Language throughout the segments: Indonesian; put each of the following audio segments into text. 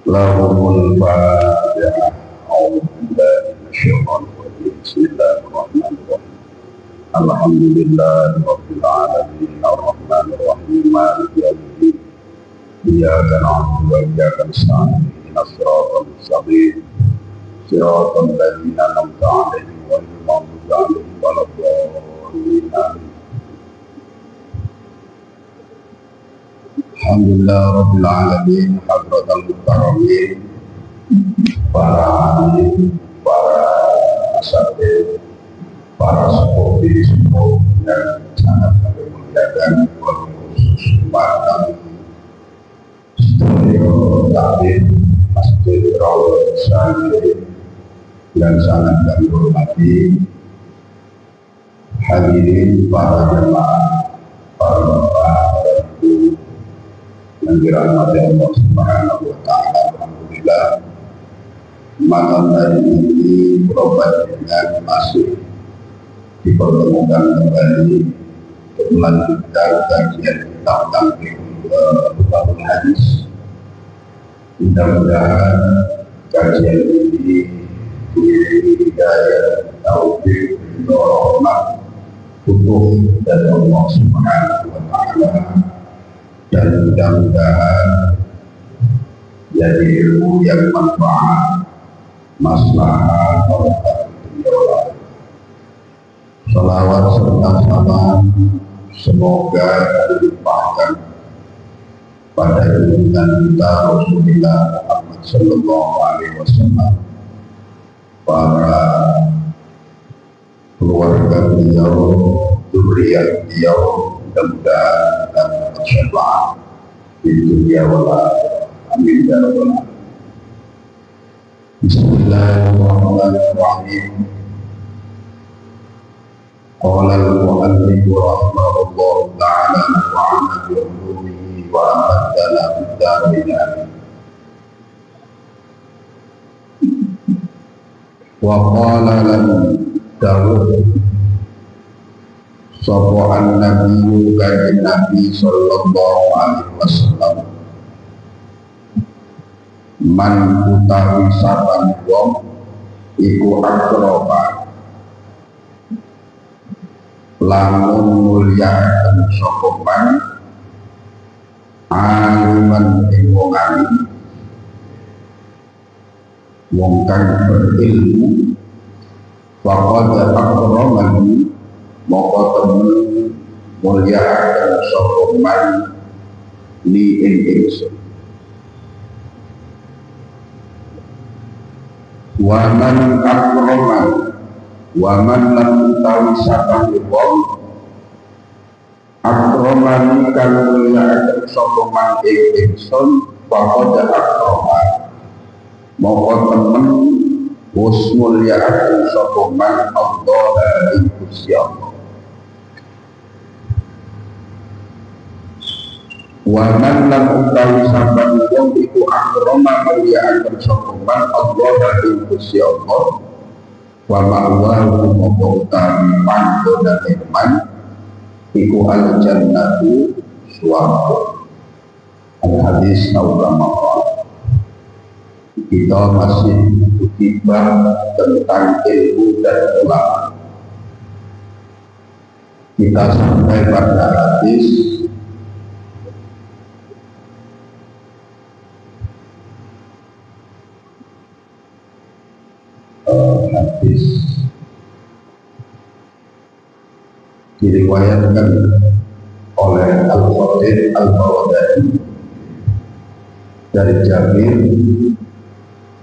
Lahumul Fatihah. A'udzubillahi minasyaitonir rajim. Bismillahirrahmanirrahim. Alhamdulillahirabbil alamin arrahmanir rahim maliki yaumiddin. Iyyaka na'budu wa iyyaka nasta'in. Ihdinas siratal mustaqim. Siratal ladzina an'amta 'alaihim ghairil maghdubi 'alaihim waladdallin. Alhamdulillah rabbil alamin hadratal mukarramin para alim, para asatidz, para sepuh yang sangat kami muliakan, khusus pada studio taklim Masjid Rawat Santri yang sangat kami hormati, hadirin para jemaah, para bapak, para ibu yang dirahmati Allah Subhanahu wa Ta'ala. Alhamdulillah, malam hari ini berobat dengan masih dipertemukan kembali untuk melanjutkan kajian kitab Taqrib Ba'ul Hadis. Mudah-mudahan kajian ini diberi hidayah, taufik, rahmat, futuh dari Allah Subhanahu wa Ta'ala, dan mudah-mudahan jadi ilmu yang manfaat, maslahah, barokah dunia wal akhirah. Salawat serta salam semoga dilimpahkan pada junjungan kita Rasulullah Muhammad sallallahu alaihi wasallam, para keluarga beliau, zuriat beliau, mudah-mudahan dan bersyafaat di dunia wal akhirah. Amin ya rabbal alamin. Bismillahirrahmanirrahim. Qala al-mu'allif rahimahullah ta'ala wa 'ala bi ulumihi wa amadana bid-darin. Wa qala lahu Dawud Sopo'an Nabi Kajian Nabi Sallallahu Alaihi Wasallam, man utawi saban wong iku akroba lamun mulyakaken sapa man aliman ing wong alim, wong kang berilmu, faqad akramahu moko temen mulyakaken sapa man li ing ingsun. Wa man akrama wa man lam utawi sapan wong akramani kang mulyakaken sapa man ing ingsun, faqad akrama moko temen wis mulyakaken sapa man Allah ing Gusti Allah. Wa man lam utawi saban wong iku akrama mulyakaken sapa man Allah ing Gusti Allah, wa ma'wahu moko utawi panggonane man iku al jannatu swarga. Al hadis naulama. Kita masih berbicara tentang ilmu dan ulama. Kita sampai pada hadis diriwayatkan oleh Al-Khatib Al-Baghdadi dari Jabir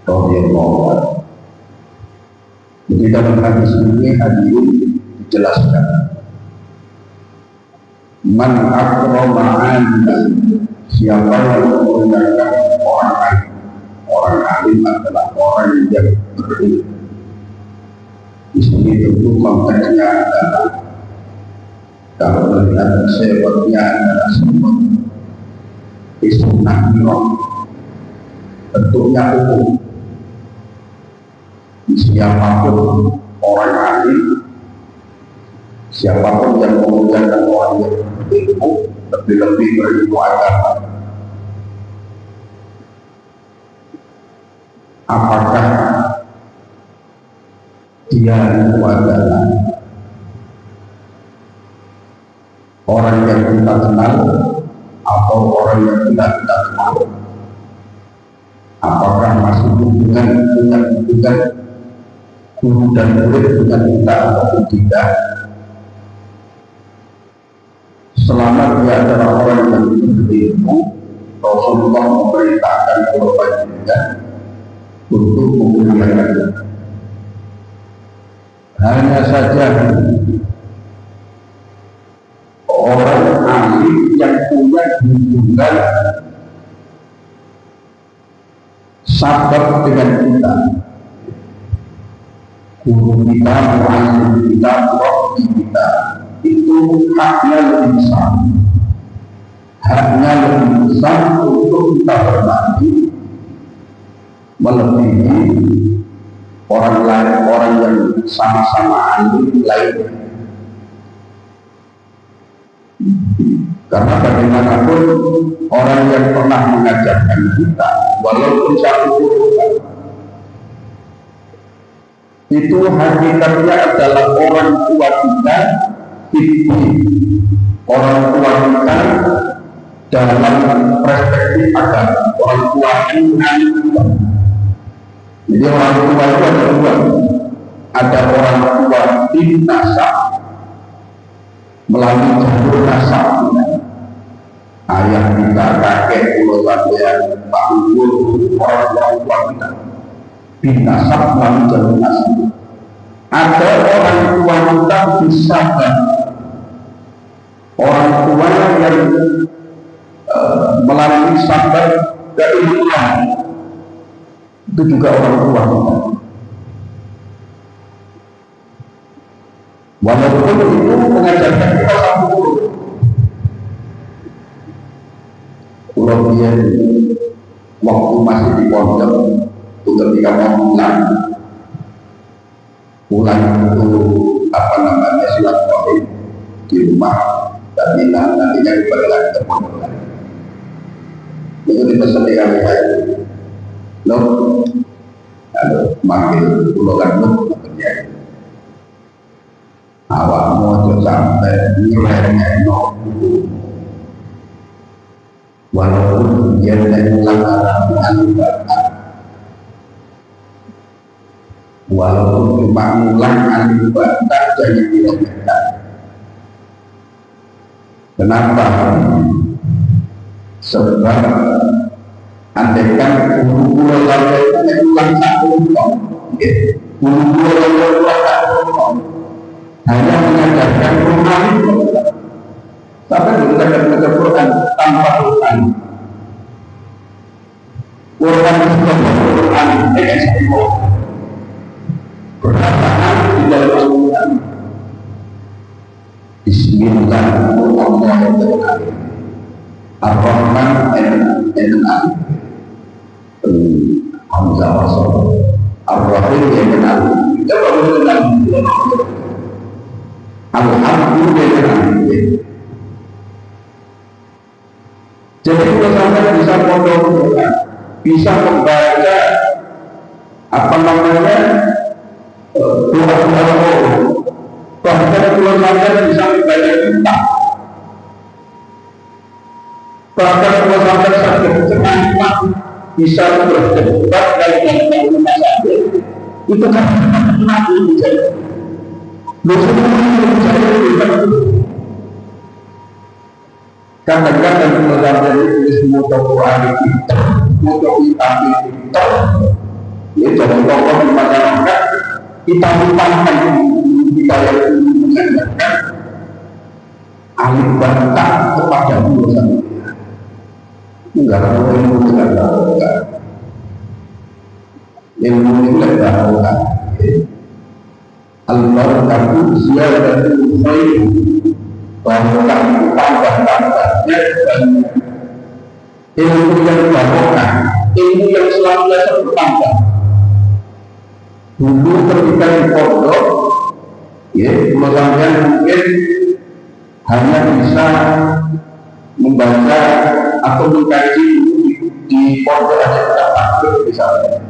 radhiyallahu anhu. Di dalam hadis ini hadirin dijelaskan, man akrama siapa yang memuliakan orang alim. Orang alim adalah orang yang berilmu. Di sini tentu konteksnya adalah, kalau melihat sebabnya adalah sebab isnah bentuknya umum. Siapapun orang alim, siapapun yang memuliakan orang yang berilmu, lebih-lebih berilmu agama, apakah dia itu adalah orang yang kita kenal atau orang yang tidak kita kenal? Apakah masih hubungan guru dan murid dengan kita atau tidak? Selama dia adalah orang yang berilmu, Rasulullah memerintahkan kepada dia untuk memuliakannya. Hanya saja orang alim yang punya hubungan sahabat dengan kita, guru kita, mu'alim kita, roh kita, itu haknya lebih besar. Haknya lebih besar untuk kita berbagi melebihi orang lain, orang yang sama-sama alim lainnya. Karena bagaimanapun orang yang pernah mengajarkan kita, walaupun satu guru, itu hakikatnya adalah orang tua kita, orang tua kita dalam perspektif agama, orang tua iman. Jadi orang tua itu ada dua, ada orang tua tim nasab melalui jalur nasab, ayah kita, kakek, ulang pak ibu, orang tua kita bin nasab melalui jalur nasab. Ada orang tua kita bisa orang tua yang melalui sabar keilmuan, itu juga orang tua kita. Walaupun itu mengajarkan kita satu guru. Kemudian waktu masih di pondok, ketika mau pulang itu apa namanya silaturahim di rumah, tapi nantinya kembali lagi ke pondok. Itu kita setiap hari, lo, manggil pulau kan lo terjadi. Awakmu tuh sampai nilainya no, walaupun dia tidak melanggar ibadah, walaupun cuma ngulang ibadah jadi tidak benar. Kenapa? Sebab andaikan guru-guru lainnya ulang satu guru-guru lainnya hanya mengajarkan Quran, tapi mengajarkan Quran tanpa Quran. Quran itu Quran ekspor. Perkataan di dalam Al-Quran. Bismillahirrahmanirrahim. Ar-Rahman Ar-Rahim. Hamzah Rasul. Ar-Rahim Ar-Rahim. Coba mengenal. Alhamdulillah. Jadi kalau sampai bisa pondok, bisa membaca apa namanya doa-doa, bahkan kalau sampai bisa membaca kitab, bahkan kalau sampai sakit cepat bisa berdebat dari rumah sakit, itu kan mati menjadi. Kadang-kadang mengajar tulis moto Quran kita, moto kitab kita, ya jadi tokoh di masyarakat kita lupakan kita yang mengajarkan alih bantah kepada dosa. Enggak tahu ilmu tidak tahu kan, ilmu itu tidak tahu kan. Al-Barakatuh ziyadatul khair, barokah itu tambah-tambahnya dan ilmu yang barokah, ilmu yang selalu bertambah. Dulu ketika di pondok, ya, kalau sampean mungkin hanya bisa membaca atau mengkaji di pondok aja tidak takut misalnya.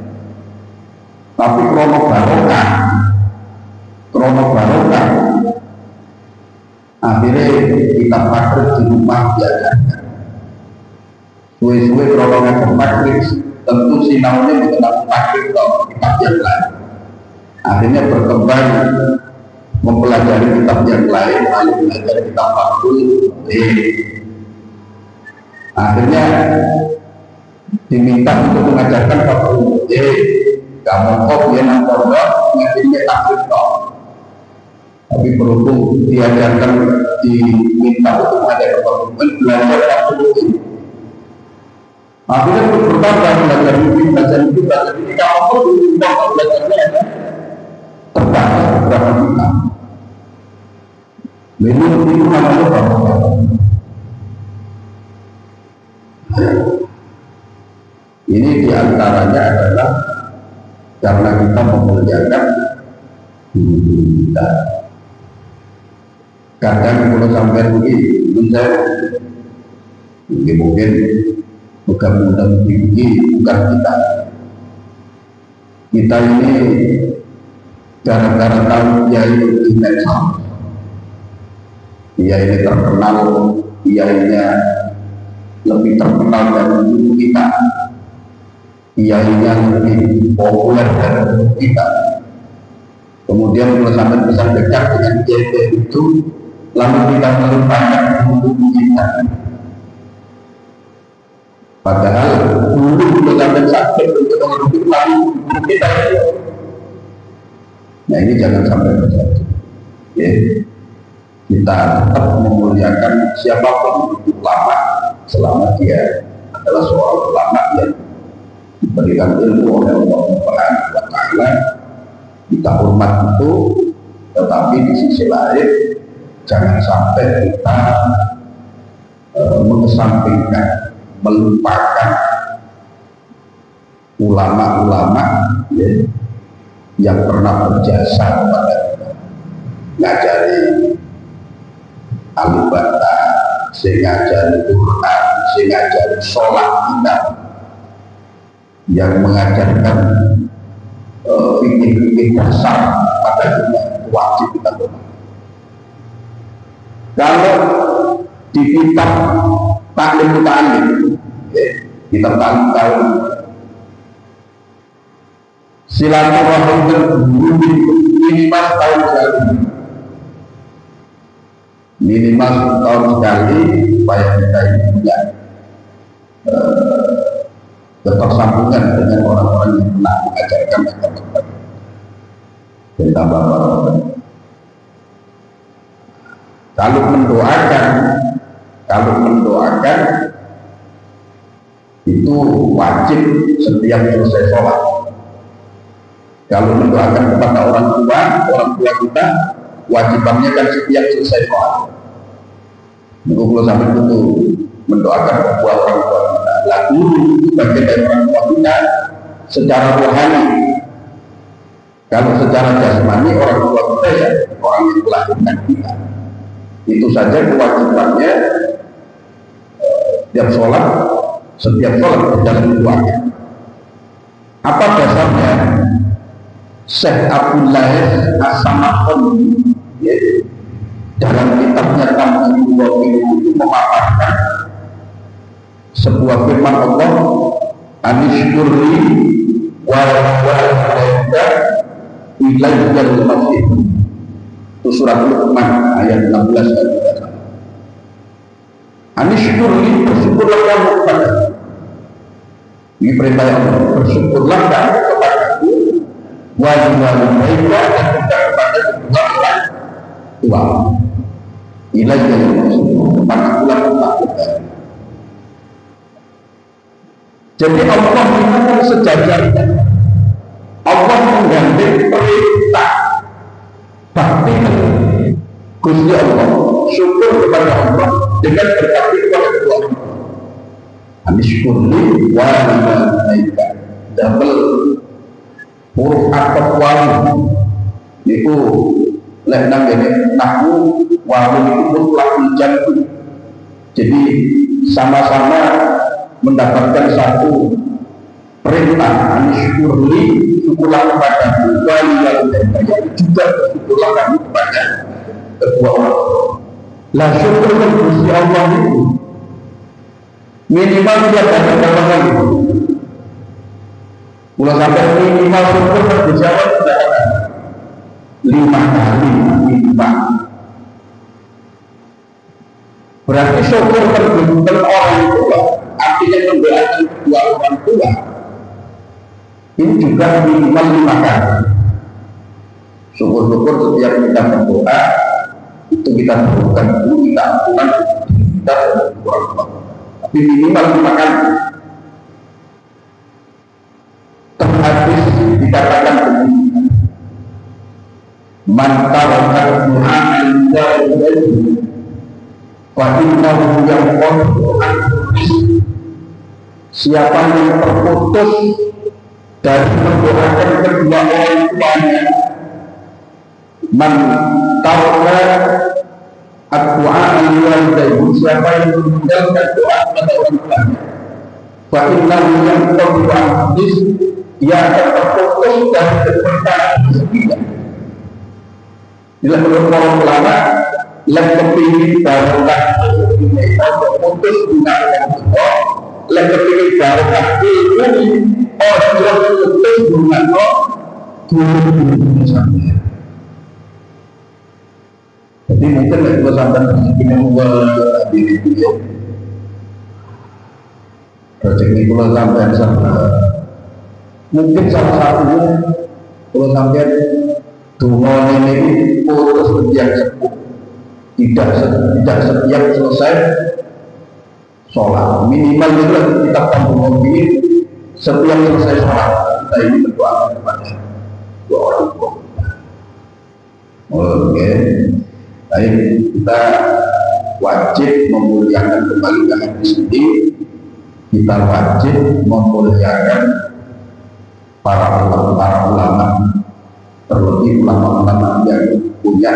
Tapi krono barokah, akhirnya kita praktek di rumah diajarkan. Suwe-suwe krono praktek, tentu sinaunya mengenal praktek atau kitab yang lain. Akhirnya berkembang mempelajari kitab yang lain, lalu belajar kitab fakul. Akhirnya diminta untuk mengajarkan fakul. Kamu kok dia nonton ngajarnya takut kok. Tapi berhubung diajarkan diminta untuk mengajarkan fakul, belajar fakul. Akhirnya bertambah belajar ini, kamu kok diminta belajarnya terbatas beberapa kita. Lalu itu namanya barokah. Ini diantaranya adalah karena kita memuliakan diri kita. Kadang kalau sampai begini, mungkin bukan mudah tinggi, bukan kita. Kita ini gara-gara tahu dia itu imensal, dia ini terkenal, dia ini lebih terkenal dari guru kita, dia ini lebih populer dari guru kita. Kemudian kalau sampai bisa dekat dengan dia itu, lalu kita melupakan guru kita. Padahal guru kalau sampai sakit untuk menghidupi lalu kita itu. Nah ini jangan sampai terjadi. Ya. Kita tetap memuliakan siapapun ulama selama dia adalah seorang ulama yang diberikan ilmu oleh Allah Subhanahu wa Ta'ala. Kita hormat itu, tetapi di sisi lain jangan sampai kita mengesampingkan, melupakan ulama-ulama ya, yang pernah berjasa kepada kita, ngajari al-ibadah, ngajari Quran, ngajari sholat kita, yang mengajarkan fikih-fikih dasar pada kita, wajib kita hormati. Kalau di kitab taklim muta'alim, kitab taklim tahun silaturahim minimal tahun sekali, minimal tahun sekali, supaya kita ini punya ketersambungan dengan orang-orang yang pernah mengajarkan agama dan tambah barokah. Kalau mendoakan itu wajib setiap selesai sholat. Kalau mendoakan kepada orang tua kita, wajibannya kan setiap selesai sholat. Kalau sampai itu mendoakan kedua orang tua kita, lalu bagian dari orang tua kita secara rohani. Kalau secara jasmani orang tua kita ya orang yang melahirkan kita. Itu saja kewajibannya setiap sholat berjalan mendoakan. Apa dasarnya? Syekh Abdullah As-Samarqandi dalam kitabnya Tamyiz itu memaparkan sebuah firman Allah, Anishkurli wa wa'alaika ilayyal masjid. Itu surat Luqman ayat 16 dan 21. Anishkurli, bersyukurlah kamu kepada. Ini perintah Allah, bersyukurlah kamu kepadaku, wa wa'alaika, dan juga kepada kedua orang tua. Ilayyal masjid, kepada pulang kepadaku. Jadi Allah itu sejajarnya. Allah menggandeng perintah bakti Gusti Allah, syukur kepada Allah dengan berbakti kepada Allah. Anishkurli wa wa'alaika, double huruf akad wali niku lek nang ngene nahu wali itu mutlak jannah. Jadi sama-sama mendapatkan satu perintah syukurli, syukurlah kepada wali yang juga syukurlah kami kepada kedua orang. Lah syukur kepada Allah itu minimal dia dapat berapa kali? Mulai sampai minimal syukur berjawab berapa? 5 kali minimal. Berarti syukur terbentuk orang tua, artinya membelakan kedua orang tua. Ini juga minimal 5 kali. Syukur-syukur setiap kita berdoa itu kita berdoakan dulu, kita ampunkan kita orang tua. Tapi minimal 5 kali. Terhadis dikatakan begini, man taraka du'aan dari fa'innahu yanqadu an siapa yang terputus dari mendoakan kedua orang tuanya, man taraka ad-du'aan dari siapa yang meninggalkan doa kepada orang tuanya, fa'innahu yanqadu an dia akan terputus dari keberkahan sekian. Bila menurut para ulama, lek kepingin barokah ini terputus dengan Allah, lek kepingin barokah ini orang terputus dengan Allah. Jadi mungkin lek gue sampai ingin membuat diri dia, rezeki kalau sampai mungkin salah satunya kalau sampai dungo ini putus setiap sepuh, tidak setiap selesai sholat minimal itu kita dungo ini setiap selesai sholat kita ini berdoa kepada dua orang tua. Oke, baik, kita wajib memuliakan kembali ke hadis ini. Kita wajib memuliakan para ulama, terlebih ulama-ulama yang punya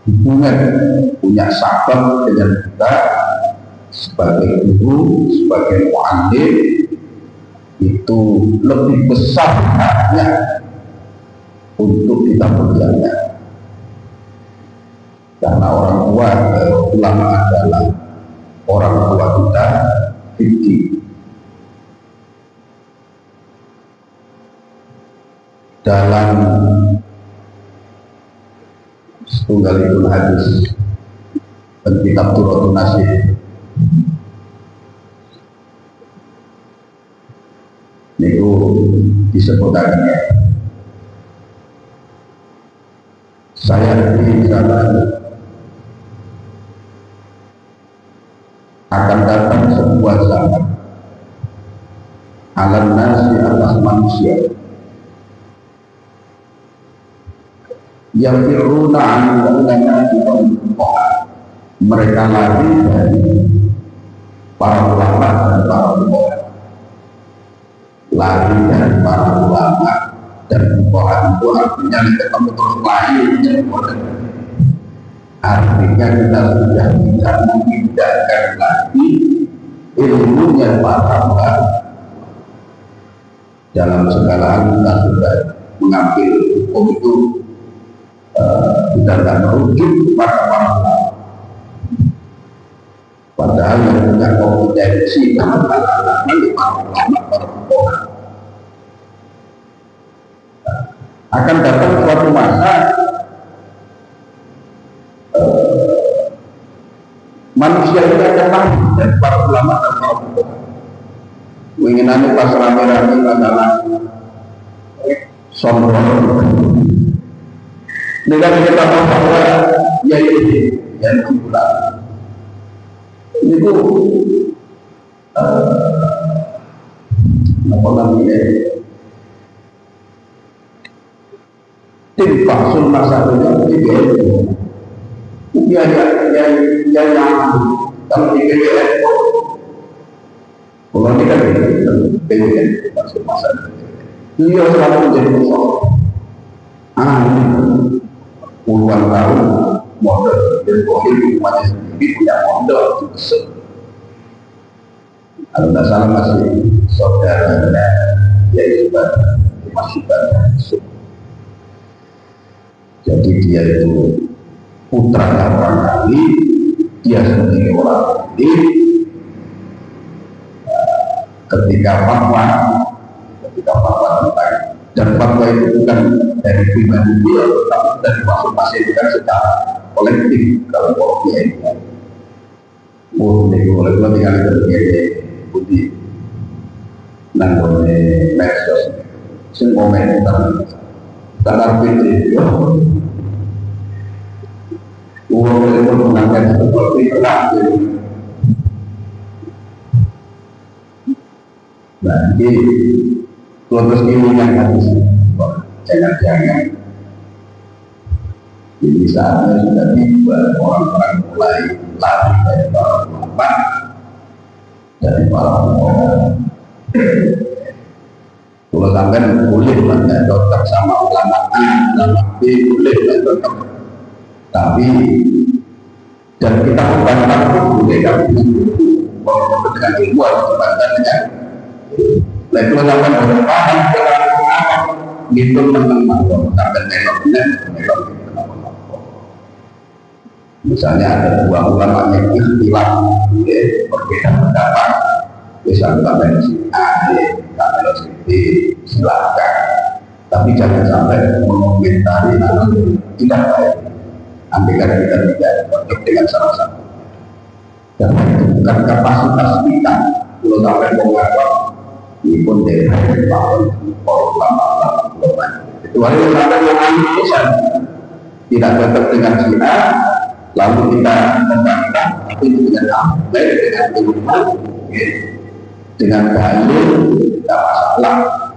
hubungan, punya sahabat dengan kita sebagai guru, sebagai mu'allim, itu lebih besar haknya untuk kita muliakan. Karena orang tua ulama adalah orang tua kita fikih. Dalam setunggalipun hadis dan kitab Turatun Nasih itu disebutkan, saya di sana akan datang sebuah zaman alam nasi atas manusia yang firuna anilana di mereka lari dari para ulama dan para ulama, lari dari para ulama dan ulama itu artinya ketemu terus lain, artinya kita sudah tidak memindahkan lagi ilmunya para ulama dalam segala hal. Kita sudah mengambil hukum itu kita tidak merujuk kepada para ulama, padahal yang punya kompetensi dalam para ulama akan datang suatu masa manusia ini akan mati dari para ulama dan para ulama. Menginginkan pas rame-rame adalah sombong. Dengan kita tahu bahwa ya ini yang kumpulan itu apa namanya tim faksun masalahnya itu ya kalau di PBN kalau ini kan PBN faksun masalah dia selalu menjadi musuh. Bohir rumahnya sendiri punya pondok di Besut. Kalau tidak salah masih saudaranya yaitu Mas Ibadah Besut. Jadi dia itu putranya orang kali, dia sendiri orang kali. Ketika fatwa tentang, dan fatwa itu bukan dari pribadi dia, tapi dari masing-masing itu kan secara kolektif. Kalau dia itu oleh dua tiga kali budi nanggung medsos sing komen tentang standar fitri itu uang itu menangkan seperti terang. Nah, jadi terus ini yang harus jangan-jangan ini saatnya sudah tiba orang-orang mulai lari dari para ulama, dari para ulama. Kalau sampai boleh tidak cocok sama ulama A, ulama B boleh tidak cocok, tapi dan kita membantah pun boleh kan, walaupun dengan ilmu harus membantah dengan. Nah, kalau sampai berpaham dalam pengalaman gitu menang sampai melok. Misalnya ada dua ulama yang ikhtilaf, berbeda pendapat, misalnya sampai si A, sampai si B, silakan. Tapi jangan sampai mengomentari lalu tidak baik. Andaikan kita tidak cocok dengan salah satu. Karena itu bukan kapasitas kita. Kalau sampai mengatakan ini pun dari tahun ulama itu hari sampai mengalami tidak cocok dengan si A, lalu kita membantah, tapi dengan ambil, dengan ilmu, dengan dalil, tidak masalah.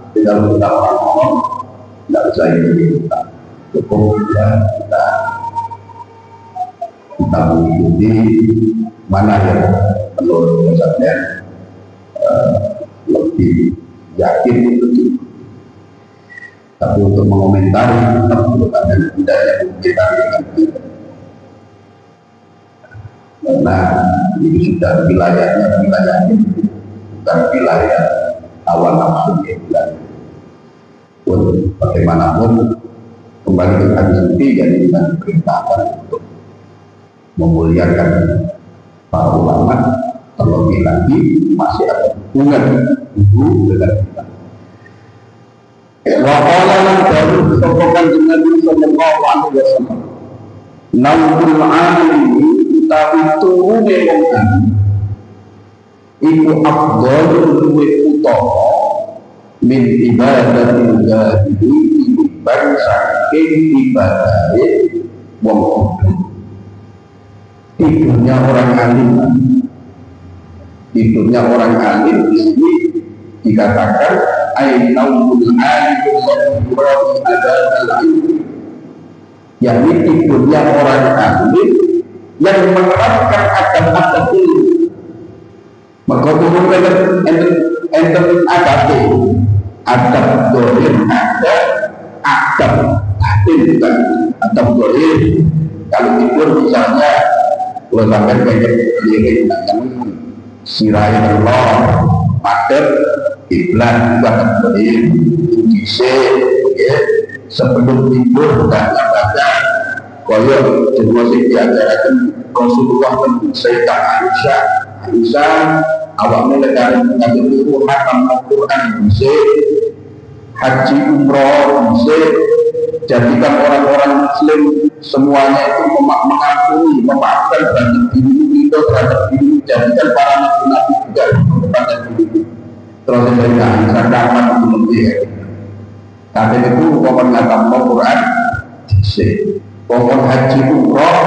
Tidak kita orang ngomong, tidak usah ini kita cukup kita mengikuti mana yang menurut saya lebih yakin begitu. Tapi untuk mengomentari tetap merupakan budaya kita dengan kita. Karena ini sudah wilayahnya bukan wilayah awal nafsu ya. Pun bagaimanapun kembali ke hadis ini jadi kita diperintahkan untuk memuliakan para ulama, terlebih lagi masih ada hubungan ibu dengan kita. Waqala lan baru disebutkan dengan sallallahu alaihi wasallam. Naumul alim utawi turune wong alim iku afdal luwe utama min ibadatil ghaibi bangsa ibadahe wong kudu. Tidurnya orang alim, tidurnya orang alim di sini dikatakan ainaul alim adalah yakni tidurnya orang alim yang menerapkan adab-adab itu. Maka turun enten adab dohir ada adab batin bukan adab dohir. Kalau tidur misalnya kalau sampai kayak lirik sirai Allah padat iblan bukan dohir dice sebelum tidur sudah baca koyo semua sing diajarakan Rasulullah dan Sayyidah Aisyah awak mulai dari mengajar itu hatam Al-Quran bisa haji umroh bisa jadikan orang-orang muslim semuanya itu mengampuni memaafkan banyak diri itu terhadap diri jadikan para nabi juga kepada diri terus dari Aisyah dapat belum dia tapi itu pokoknya hatam Al-Quran bisa pokok haji umroh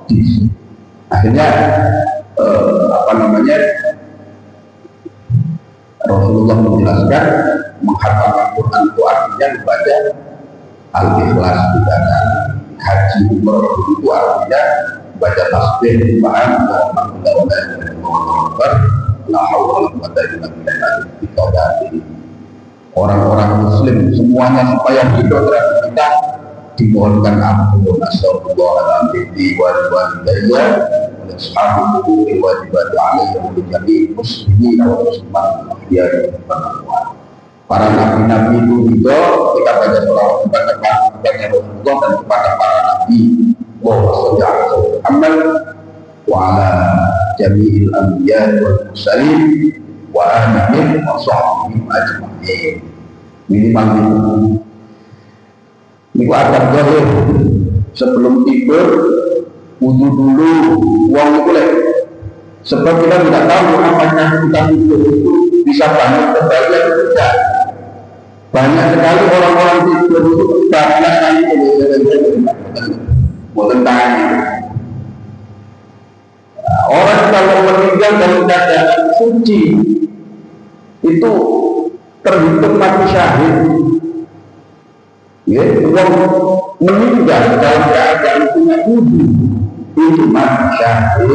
bisa akhirnya Rasulullah menjelaskan menghafal Al-Quran itu artinya membaca Al-Ikhlas juga kan haji umroh itu artinya baca tasbih paham orang-orang muslim semuanya supaya hidup terhadap kita dimohonkan ampun. Astagfirullahaladzim wa walidayya wa ashabuhu wajibati alaihi wa jami'il muslimin wa muslimat ahya'i para nabi-nabi itu juga kita baca sholawat kepada Rasulullah dan kepada para nabi Muhammad wa ala jami'il anbiya wal mursalin wa alihi wa sahbihi ajma'in. Minimal itu. Niku adab zahir sebelum tidur wudu dulu uang itu lek. Sebab kita tidak tahu apakah kita tidur itu bisa banyak kembali atau tidak. Banyak sekali orang-orang tidur itu banyak sekali tentang orang kalau meninggal dalam keadaan suci itu terhitung mati syahid. Ya, orang meninggal dalam keadaan punya wudu itu mati syahid.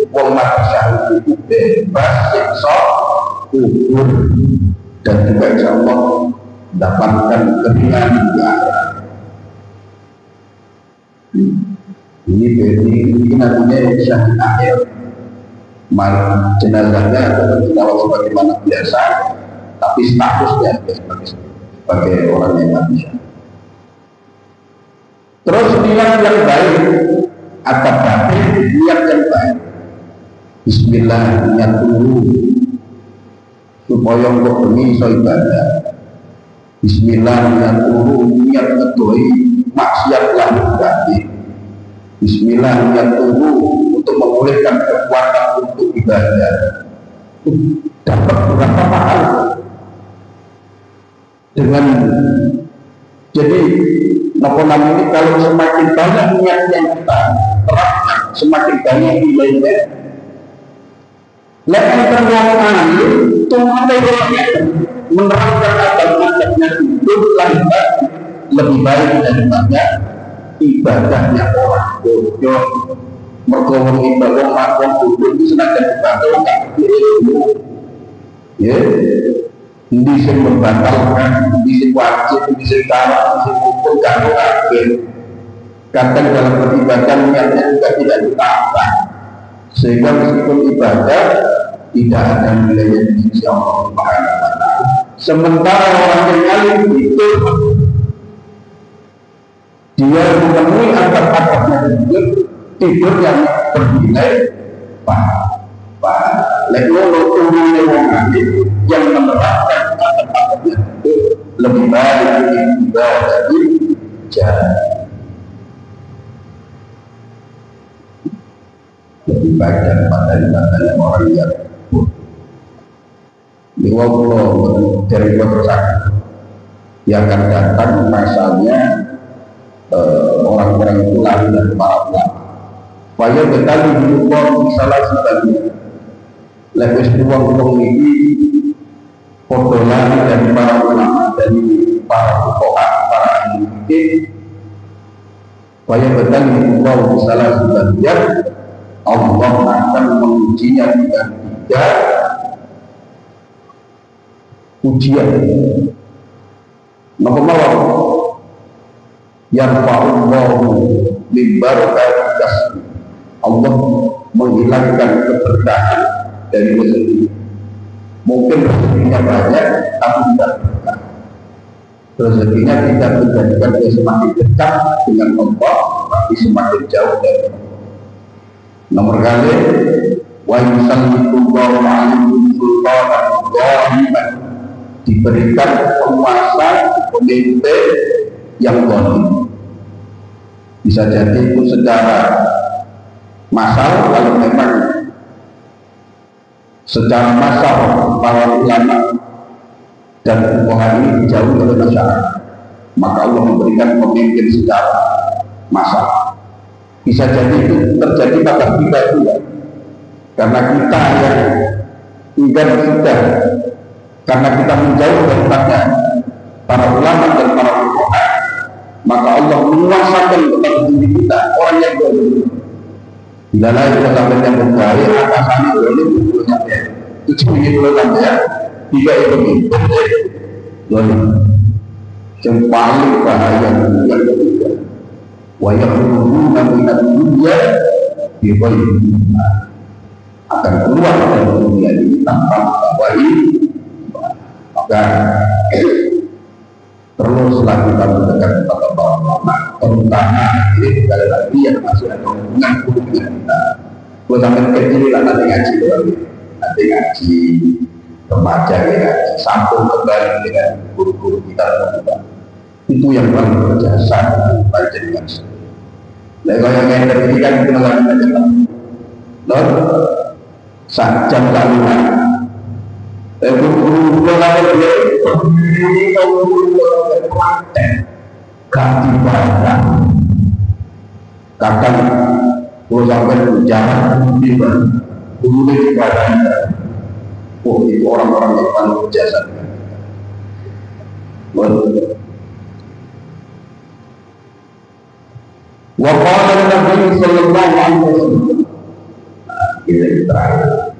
Orang mati syahid itu bebas siksa kubur dan juga insya Allah mendapatkan keringanan di akhirat. Ini nantinya syahid akhir. Mal jenazahnya atau jenazah sebagaimana biasa, tapi statusnya sebagai orang yang mati syahid. Terus niat yang baik atau batin, niat yang baik. Bismillah, niat dulu supaya engkau bengi iso ibadah. Bismillah, niat dulu niat ngedoi maksiat lahir batin. Bismillah, niat dulu untuk memulihkan kekuatan untuk ibadah. Dapat berapa pahala dengan jadi noponan ini kalau semakin banyak niat yang kita terapkan, semakin banyak nilainya. Lain terlalu ahli, Tuhan menerapkan adab-adabnya itu lebih baik daripada ibadahnya orang bodoh. Mergowong ibadah makhluk bodoh itu sedangkan ibadah tak dulu. Ya, ini sih membatalkan, ini sih wajib, ini sih tarak, ini sih hukum, kalau akhir. Kadang dalam beribadah niatnya juga tidak ditambah, sehingga meskipun ibadah tidak ada nilainya di sisi Allah Subhanahu wa Ta'ala. Sementara orang yang alim itu dia menemui adab-adabnya tidur yang bernilai lekolo turunnya orang alim yang menerapkan adab-adabnya itu lebih baik dari ibadah jahat. Lebih baik daripada ibadahnya orang yang Dewa Pulau dari Kotrosaka yang akan datang masanya orang-orang itu lahir dari para ulama. Supaya berkali di umur salah sebagainya lebih uang ini podolan dari para ulama, dari para fuqaha, para ilmuwan. Supaya berkali di umur salah sebagainya Allah akan mengujinya dengan 3 ujian. Napa mawon? Yarfa'ullahu min barakati kasbi. Allah menghilangkan keberkahan dari rezeki. Mungkin rezekinya banyak, tapi tidak berkah. Rezekinya tidak menjadikan dia semakin dekat dengan Allah, tapi semakin jauh dari Allah. Nomor kali, wa yusallitu Allahu alaihi sultanan ghaliban, diberikan penguasa pemimpin yang zalim. Bisa jadi itu secara massal, kalau memang secara massal para ulama dan fuqaha ini dijauhi oleh masyarakat, maka Allah memberikan pemimpin secara massal. Bisa jadi itu terjadi pada kita juga, karena kita yang enggan sudah, karena kita menjauh daripada para ulama dan para fuqaha, maka Allah menguasakan kepada diri kita orang yang zalim. Bila lain kita sampai yang berkali atasannya zalim itu sampai itu dulu sampai tidak itu zalim. Yang paling bahaya yang ketiga wa yakhrujuna minad dunya bi ghairi akan keluar dari dunia ini tanpa membawahi. Maka teruslah kita mendekat kepada para ulama, terutama ini sekali lagi yang masih ada hubungan dengan kita. Kalau sampai kecil lah nanti ngaji nanti ngaji remaja ngaji sambung kembali dengan guru-guru kita. Itu yang paling berjasa baca dengan sendiri. Nah, kalau yang terjadi kan kita lakukan aja lah. Lalu sajam laluan. Guru-guru lalu dia ini guru-guru praktek, ganti barang. Kadang kalau sampai jalan di guru di barang. Oh, itu orang-orang yang paling berjasa. Wa qala Nabi sallallahu alaihi wasallam. Ini terakhir.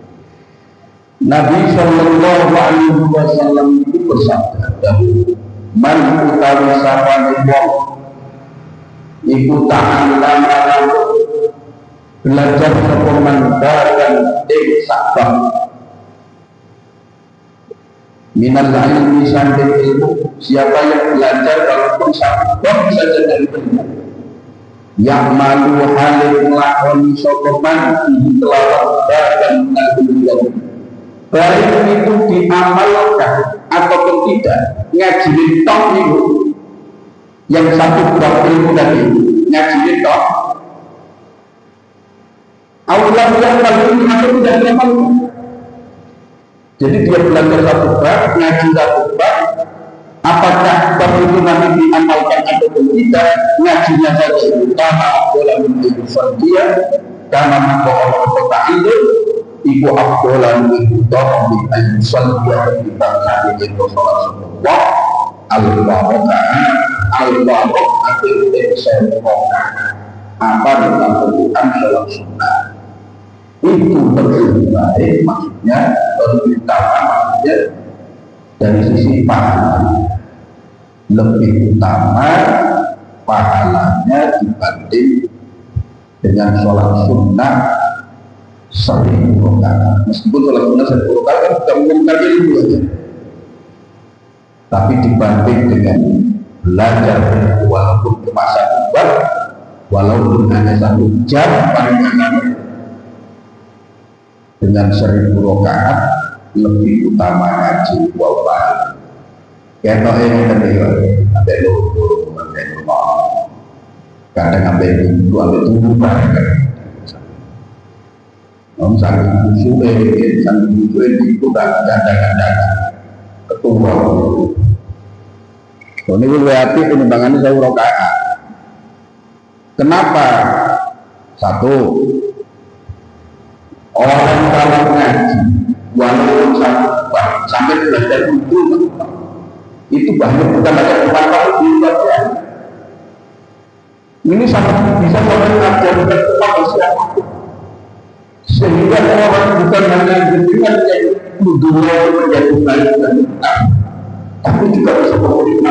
Nabi sallallahu alaihi wasallam itu bersabda dahulu, man utawi sapane wong iku ta'allama belajar sapa man dan sabab minal ilmi sambil ilmu. Siapa yang belajar walaupun sabab saja dari ilmu, yang malu halil lakoni sokoman kelawan dan ilmu, baik itu diamalkan ataupun tidak. Ngaji tok itu yang satu bab ilmu tadi, ngaji tok Allah yang paling atau tidak diamalkan. Jadi dia belajar satu bab, ngaji satu bab, apakah bab itu nanti diamalkan ataupun tidak, ngajinya saja karena bola menunjukkan dia, karena membawa kota itu, ibu abdolan itu dorong di ayusan dia kita nabi itu sholat semua al-barokah akhirnya semua apa dalam bentukan sholat sunnah itu lebih baik, maksudnya lebih utama, maksudnya dari sisi pahala lebih utama pahalanya dibanding dengan sholat sunnah 1000 rakaat. Meskipun sholat sunnah 1000 rakaat sudah mengumumkan ilmu saja, tapi dibanding dengan belajar walaupun cuma 1 bab, walaupun hanya 1 jam paling dengan 1000 rakaat lebih utama ngaji wabah. Kita ini terlihat sampai luhur, sampai rumah, kadang sampai minggu, sampai tubuh barang. Om sampai musuh itu kadang-kadang ketua. Ini berarti penimbangannya 1000 rakaat. Kenapa? 1. Orang kalau ngaji walaupun sampai belajar itu banyak bukan ada kekuatan di dalamnya. Ini sangat bisa mengajar kepada siapapun, sehingga orang bukan hanya dengan yang dunia menjadi baik dan benar, tapi juga bisa memberi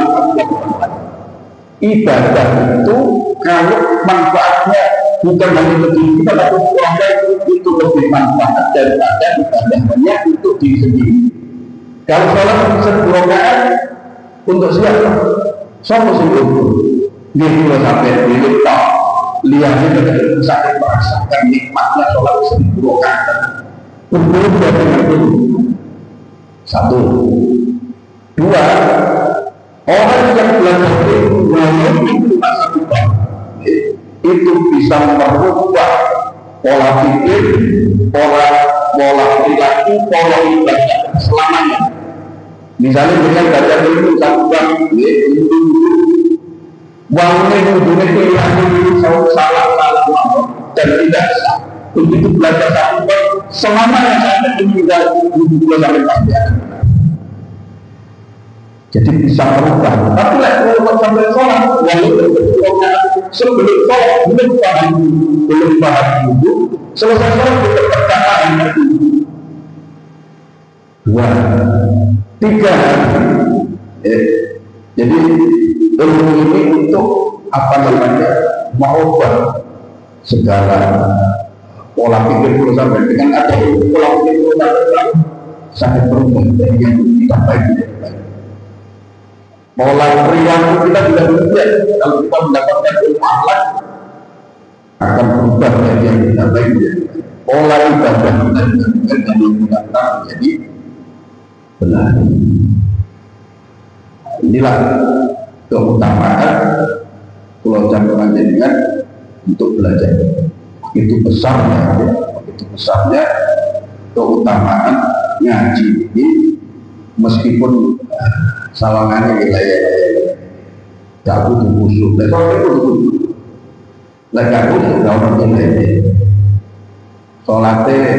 ibadah itu kalau manfaatnya bukan hanya bagi kita, tapi orang itu lebih manfaat daripada ibadahnya untuk diri sendiri. Kalau sholat 1000 rakaat untuk siapa? Siapa sih itu? Dia juga sampai diri tak lihatnya tidak bisa merasakan nikmatnya sholat 1000 rakaat. Berbeda dengan itu. 1. 2. Orang yang belajar ilmu itu masa depan itu bisa merubah pola pikir, pola perilaku, pola ibadah selamanya. Misalnya dengan belajar ilmu sahabat, wangi hubungan perilaku salah dan tidak sah. Begitu belajar sahabat selamanya sampai meninggal 20 sampai 4 jam. Jadi bisa merubah. Tapi kalau sampai sholat, sebelum sholat belum paham dulu, selesai sholat kita perkataan itu. 2, 3. Jadi ilmu ini untuk apa namanya? merubah segala pola pikir dulu sampai dengan ada pola pikir dulu sampai sangat berubah dari yang kita baik menjadi baik. Pola perilaku kita juga demikian. Kalau kita mendapatkan ilmu akhlak akan berubah dari yang kita baik menjadi baik. Pola ibadah kita juga dari yang kita tak menjadi benar. Inilah keutamaan Pulau Campuran Jenengan untuk belajar. Itu besarnya keutamaan ngaji ini, meskipun sawangannya wilayah gak butuh khusyuk. Gak khusyuk kalau nilai sholatnya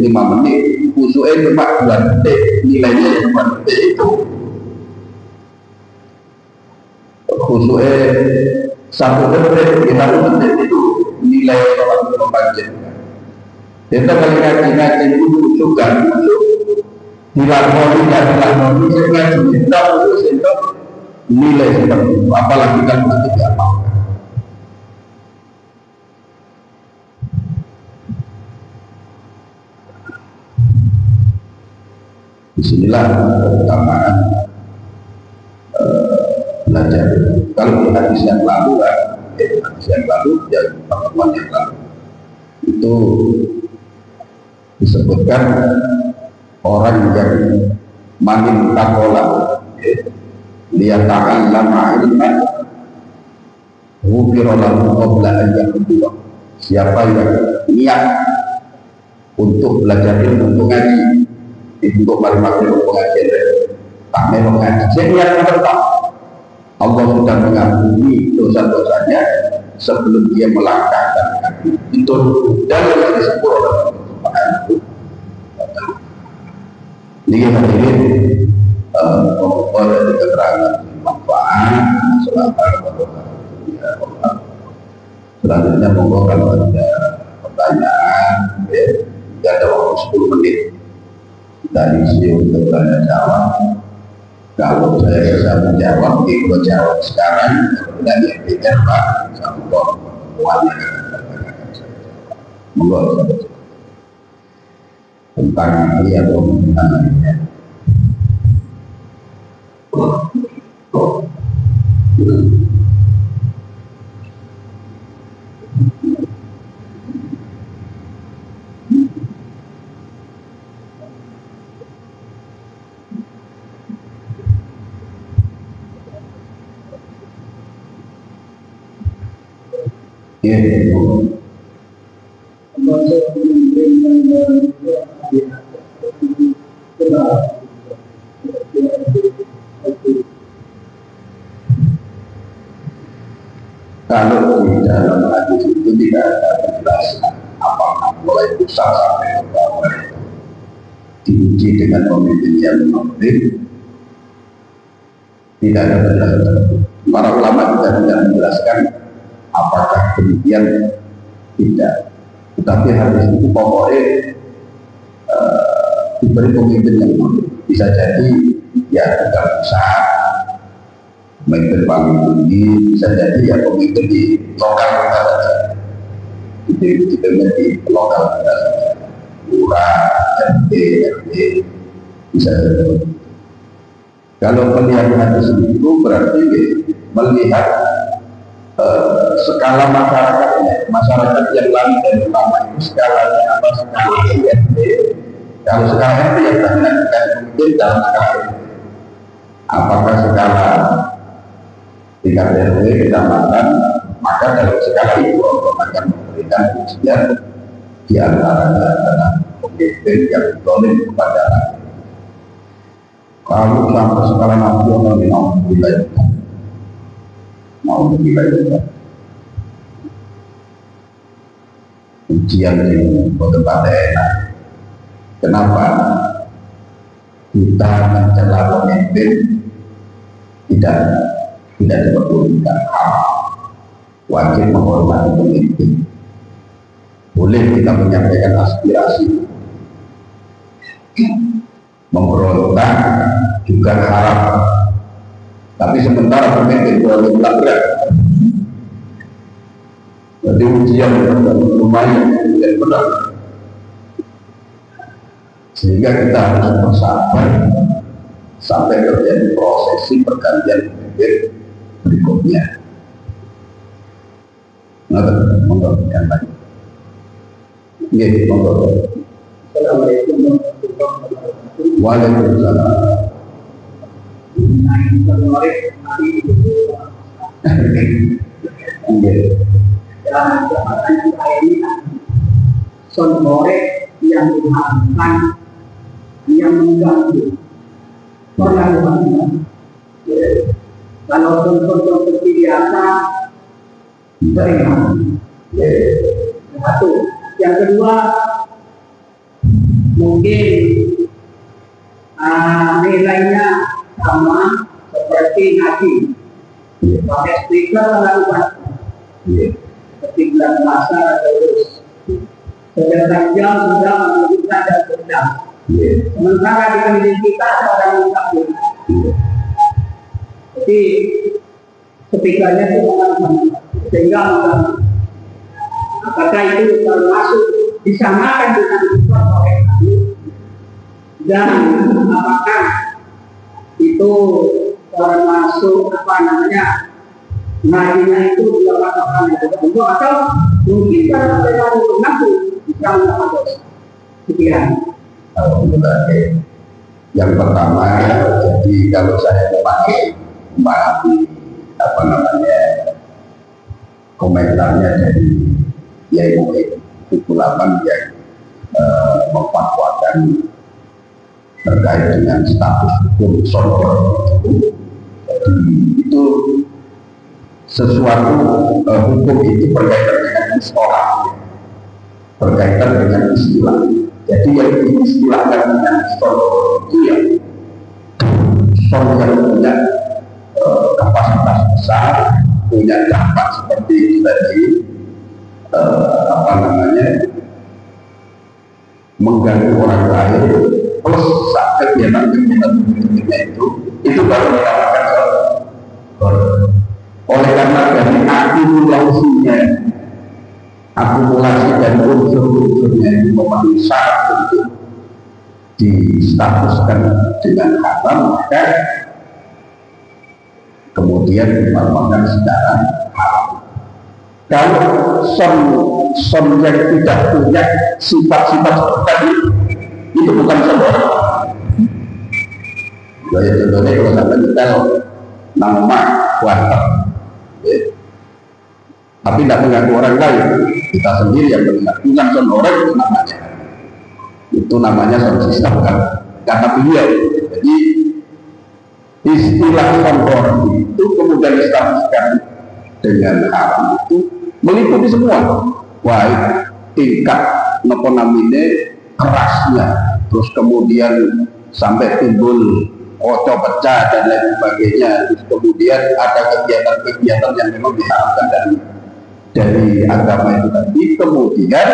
5 menit, khusyuknya cuma 2 detik, nilainya cuma 2 detik itu. Khusyuknya 1 detik, 1 detik itu nilai sholat berpanjang. Kita kalau ngaji itu juga dilakoni, saya ngaji kita itu nilai seperti itu, apalagi kan nanti tidak mau. Disinilah keutamaan belajar. Kalau di hadis yang lalu ya pertemuan yang lalu itu disebutkan orang yang makin takola liyata'an lama ilman hufirolahu qabla an yakudua. Siapa yang niat untuk belajar ilmu, untuk ngaji, untuk mari-mari pengajian tak memang ngaji, saya niat tetap Allah sudah mengampuni dosa-dosanya sebelum dia melangkahkan kaki. Itu dalam disebut oleh ini hadirin dari keterangan manfaat selanjutnya monggo kalau ada pertanyaan tidak ada waktu 10 menit kita isi untuk tanya jawab. Kalau saya bisa menjawab, kita jawab sekarang. Kalau tidak dipikir Pak, sama pertemuannya monggo tentang ini atau tentang lainnya. Kalau di dalam hadis itu tidak ada penjelasan apakah mulai besar sampai ke bawah diuji dengan pemimpin yang memberi, tidak ada penjelasan. Para ulama juga tidak menjelaskan apakah demikian, tidak. Tetapi hadis itu pokoknya diberi pemimpin yang memberi. Bisa jadi ya tidak besar, pemimpin paling tinggi, bisa jadi ya pemimpin di lokal kita saja, di lokal kita saja, lurah, RT, bisa jadi. Kalau melihat hadis itu berarti melihat skala masyarakat yang lain dan utama itu skalanya apa, skala RT. Kalau skala RT yang tadi nantikan pemimpin dalam skala RT, apakah skala tingkat RW kecamatan, maka dalam skala itu Allah akan memberikan ujian di antaranya adalah pemimpin yang zalim kepada rakyat. Kalau sampai skala nasional ini mau wilayah ujian ini bagaimana enak. Kenapa kita mencela pemimpin tidak diperbolehkan? Wajib menghormati pemimpin. Boleh kita menyampaikan aspirasi, memberontak juga haram. Tapi sementara pemimpin boleh melanggar, Jadi ujian lumayan, ujian berat. Sehingga kita harus bersabar sampai terjadi prosesi pergantian pemimpin berikutnya. Nah, monggo yang lain. Iya, monggo. Assalamualaikum warahmatullahi wabarakatuh. Waalaikumsalam. Dan jabatan saya ini sonore yang menghalangan, yang mengganggu pengaluan. Kalau contoh seperti biasa, terima. Satu. Yang kedua, mungkin nilainya sama seperti ngaji. Pakai speaker melakukan ketika masa terus sedangkan jam sudah menunjukkan dan sudah. Sementara di pendidikan kita ada orang yang takut. Jadi speakernya itu mengalami sehingga apakah itu termasuk disamakan dengan oleh kami dan apakah itu termasuk ngajinya itu dilakukan untuk atau mungkin karena mereka mengaku bisa melakukan sekian. Yang pertama, jadi kalau saya memahami komentarnya dari Yai Muhammad Kukulapan yang memfatwakan terkait dengan status hukum sonor. Jadi itu sesuatu hukum itu berkaitan dengan istilah, berkaitan dengan istilah. Jadi yang diistilahkan dengan sonor itu yang sonor yang punya kapasitas besar, punya dampak seperti tadi mengganggu orang lain, plus kegiatan-kegiatan itu baru dikatakan sonor. Oleh karena dari akumulasi dan unsur-unsurnya itu memenuhi syarat untuk distatuskan dengan haram, maka kemudian dimakamkan secara haram. Kalau son yang tidak punya sifat-sifat seperti itu bukan sonor. Jadi contohnya kalau sampai kita nama kuantum, tapi tidak mengganggu orang lain, kita sendiri yang mengganggu, bukan sonor itu namanya. Itu namanya sound system kan, kata beliau. Jadi istilah sonor itu kemudian distatuskan dengan haram itu meliputi semua, baik tingkat kerasnya, terus kemudian sampai timbul kocok pecah dan lain sebagainya. Terus kemudian ada kegiatan-kegiatan yang memang diharapkan dari agama itu tadi. Kemudian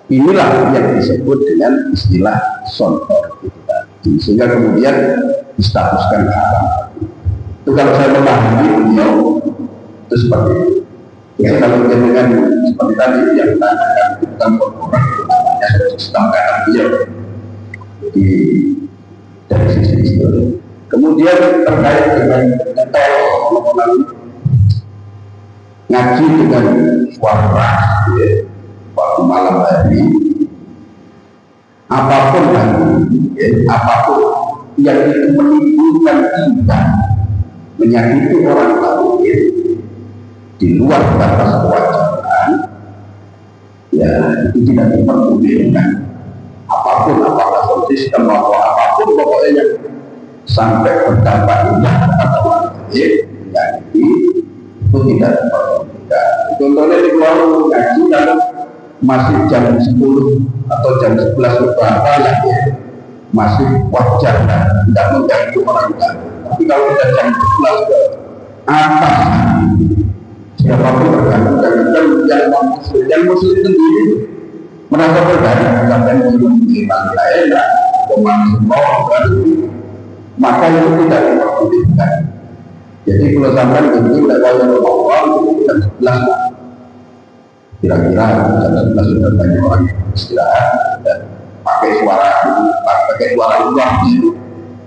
inilah yang disebut dengan istilah sonor itu tadi, sehingga kemudian distatuskan haram. Itu kalau saya memahami beliau itu seperti itu. Ya kalau dengan seperti tadi yang ditanyakan tentang orang itu namanya sistem kata beliau. Jadi dari sisi itu. Kemudian terkait dengan ngaji dengan suara waktu malam hari, apapun yang itu menimbulkan iba, menyakiti orang lain di luar batas kewajaran, ya itu tidak diperbolehkan. Apapun, apakah sistem atau apapun, pokoknya yang sampai berdampak indah kepada orang lain, menyakiti, itu tidak diperbolehkan. Contohnya di luar ngaji kalau masih jam 10 atau jam 11 beberapa lagi masih wajar dan tidak mengganggu orang lain. Tapi kalau sudah jam 11 ke atas, siapapun terganggu dan yang muslim sendiri merasa berbeda sampai di lain maka itu tidak diperbolehkan. Jadi kalau sampai begini lewat Allah itu tidak jelas Kira-kira jam 11 sudah banyak orang yang istirahat dan pakai suara luar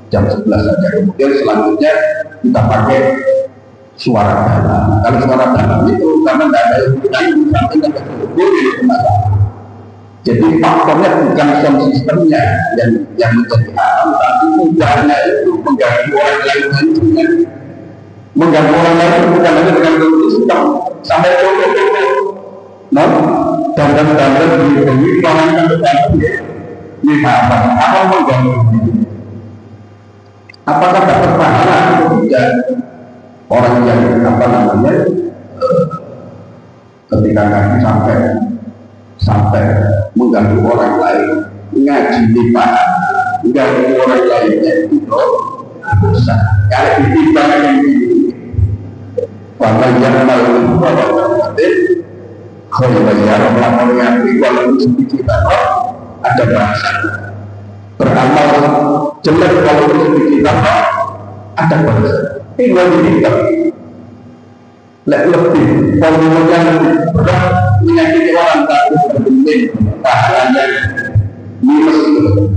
jam 11 saja. Kemudian selanjutnya kita pakai suara dalam. Kalau suara dalam itu karena tidak ada yang sampai ke boleh masalah. Jadi faktornya bukan sound systemnya yang menjadi haram, tapi mudahnya itu mengganggu orang lain dengan mengganggu orang lain bukan hanya dengan sistem sampai contoh-contoh, no, dandan-dandan di orang yang ini apa mengganggu? Apakah dapat pahala atau tidak? Orang yang ketika ngaji sampai mengganggu orang lain, ngaji timbang, mengganggu orang lainnya itu dosa. Kalau ditimbang yang ini, bahwa yang malu kalau bayar orang yang walaupun sedikit ada bahasa beramal jelek walaupun sedikit ada bahasa. Tinggal dihitam lebih kalau yang berat menyakiti orang tak penting pahalanya minus itu.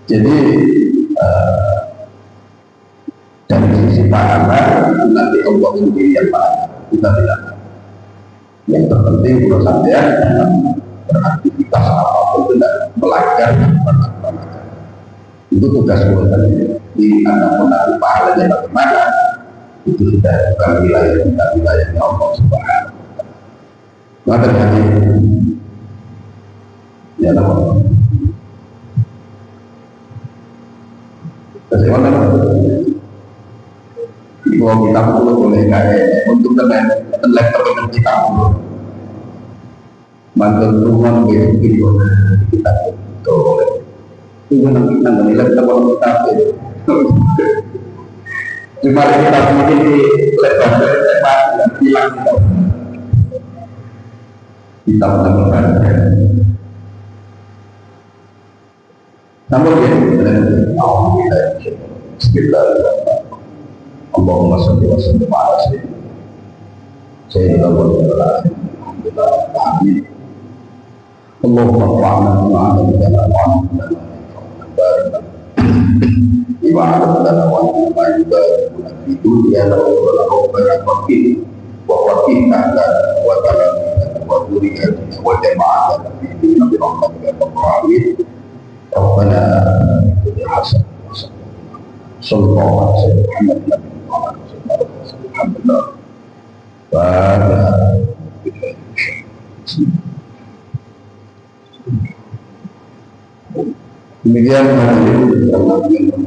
Jadi dari sisi pahala nanti Allah sendiri yang pahala, kita tidak. Yang terpenting kalau sampai beraktivitas apapun tidak melanggar itu tugas kita. Di adapun nanti pahalanya bagaimana itu sudah bukan wilayah kita, wilayahnya Allah Subhanahu wa Ta'ala. Maka terjadi ya Allah. Bagaimana? Ibu kita perlu boleh kayak untuk laptop dengan kita perlu mantul rumah begitu kita itu itu nanti laptop kita cuma kita mungkin di laptop hilang kita menemukan namun ya sekitar Allahumma salli wa sallim ala sayyidina Muhammad amin. Allahumma fa'alna ma'alana wa'alana وعلمنا وعلمنا يباركنا في دنيانا وربنا وقنا ووقنا وتلاميذنا وذرياتنا وجماعتنا في دين برحمتك يا رب العالمين. ربنا حسن صلى الله على سيدنا محمد وعلى اله وصحبه الحمد لله. Demikian